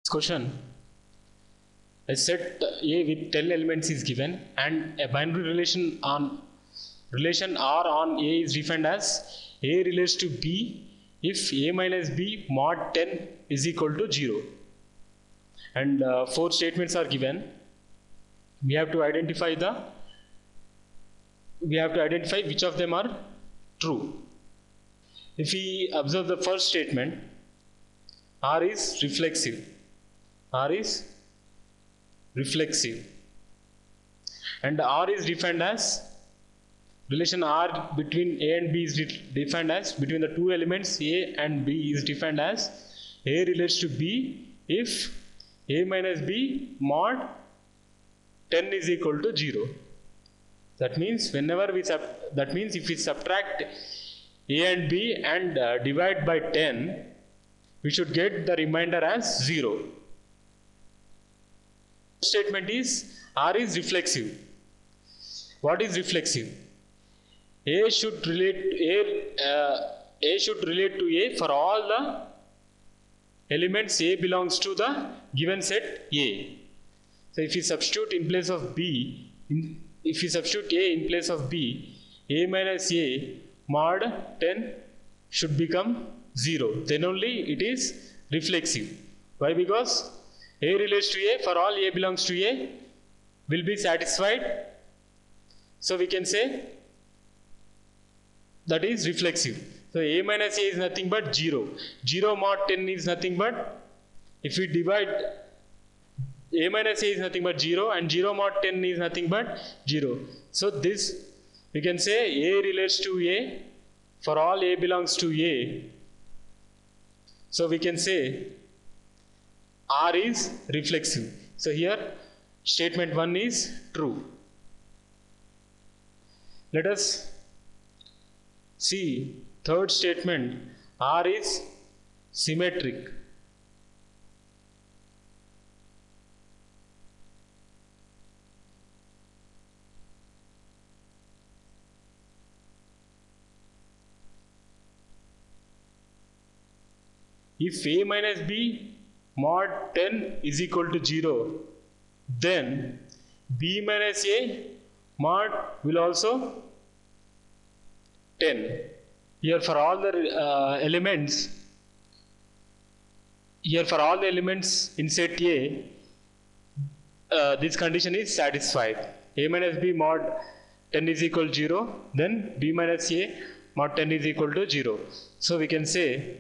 Question. A set A with 10 elements is given and a binary relation R on A is defined as A relates to B if A minus B mod 10 is equal to 0. And 4 statements are given. We have to identify which of them are true. If we observe the first statement, R is reflexive. R is reflexive. And R is defined as relation R between A and B is defined as between the two elements A and B is defined as A relates to B if A minus B mod 10 is equal to 0. That means if we subtract A and B and divide by 10, we should get the remainder as 0. Statement is R is reflexive. What is reflexive? A should relate to A for all the elements A belongs to the given set A. So if we substitute in place of B, if we substitute A in place of B, A minus A mod 10 should become 0. Then only it is reflexive. Why? Because A relates to A for all A belongs to A will be satisfied. So we can say that is reflexive. So A minus A is nothing but 0. 0 mod 10 is nothing but, if we divide, A minus A is nothing but 0 and 0 mod 10 is nothing but 0. So this we can say A relates to A for all A belongs to A. So we can say R is reflexive. So here statement 1 is true. Let us see third statement. R is symmetric. If A minus B mod 10 is equal to 0, then B minus A mod will also 10. Here for all the elements in set A, this condition is satisfied. A minus B mod 10 is equal to 0, then B minus A mod 10 is equal to 0. So we can say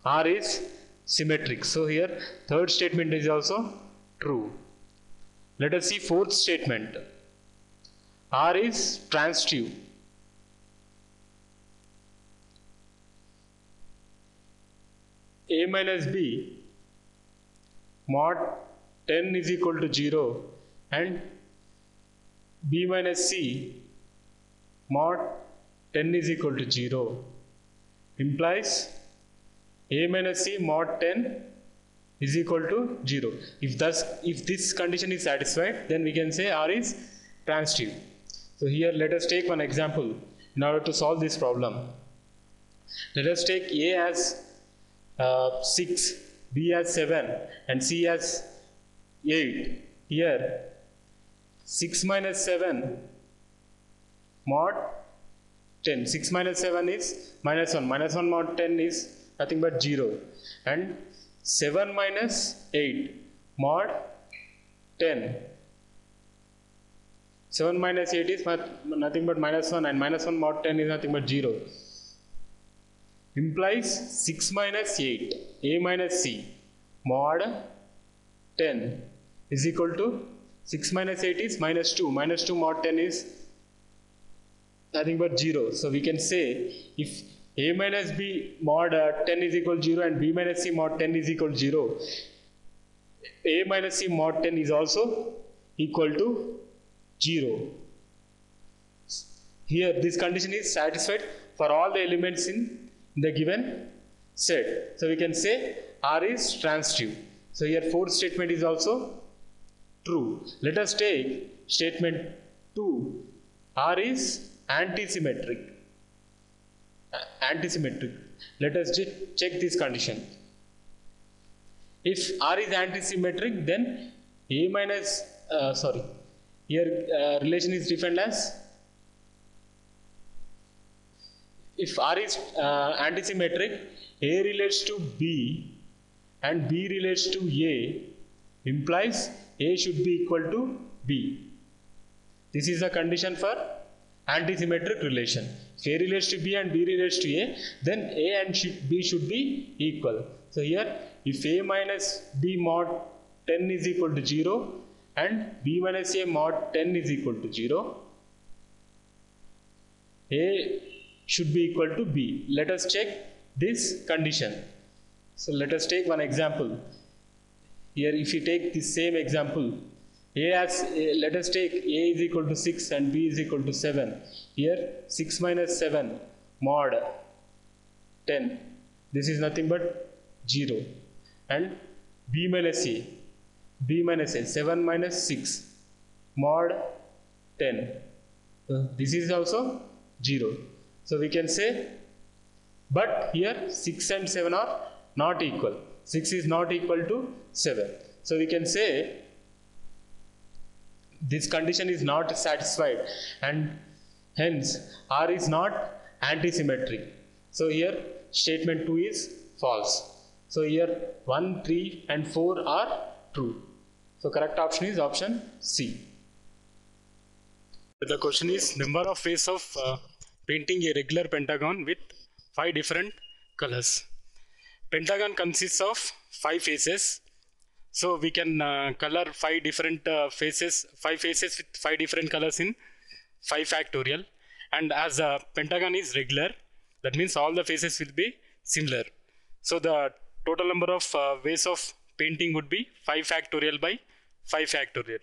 R is symmetric. So here third statement is also true. Let us see fourth statement. R is transitive. A minus B mod 10 is equal to 0 and B minus C mod 10 is equal to 0 implies A minus C mod 10 is equal to 0. If this condition is satisfied, then we can say R is transitive. So here let us take one example in order to solve this problem. Let us take A as 6, B as 7 and C as 8. Here 6 minus 7 mod 10. 6 minus 7 is minus 1. Minus 1 mod 10 is nothing but 0. And 7 minus 8 mod 10. 7 minus 8 is nothing but minus 1 and minus 1 mod 10 is nothing but 0. Implies 6 minus 8 A minus C mod 10 is equal to 6 minus 8 is minus 2. Minus 2 mod 10 is nothing but 0. So we can say if A minus B mod 10 is equal to 0 and B minus C mod 10 is equal to 0, A minus C mod 10 is also equal to 0. Here this condition is satisfied for all the elements in the given set. So we can say R is transitive. So here fourth statement is also true. Let us take statement 2. R is antisymmetric. Let us check this condition. If R is antisymmetric, then A minus here relation is defined as, if R is antisymmetric, A relates to B and B relates to A, implies A should be equal to B. This is the condition for antisymmetric relation. If A relates to B and B relates to A, then A and B should be equal. So here, if A minus B mod 10 is equal to 0 and B minus A mod 10 is equal to 0, A should be equal to B. Let us check this condition. So let us take one example. Here, if you take the same example, let us take A is equal to 6 and B is equal to 7. Here 6 minus 7 mod 10, this is nothing but 0, and B minus A 7 minus 6 mod 10, this is also 0. So we can say, but here 6 and 7 are not equal. 6 is not equal to 7. So we can say this condition is not satisfied, and hence R is not antisymmetric. So here statement 2 is false. So here 1, 3 and 4 are true. So correct option is option C. The question is number of faces of painting a regular pentagon with 5 different colors. Pentagon consists of 5 faces. So we can color 5 different faces with 5 different colors in 5 factorial. And as a pentagon is regular, that means all the faces will be similar. So the total number of ways of painting would be 5 factorial by 5 factorial,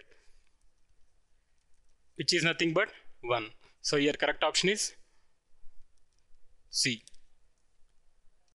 which is nothing but 1. So here correct option is C.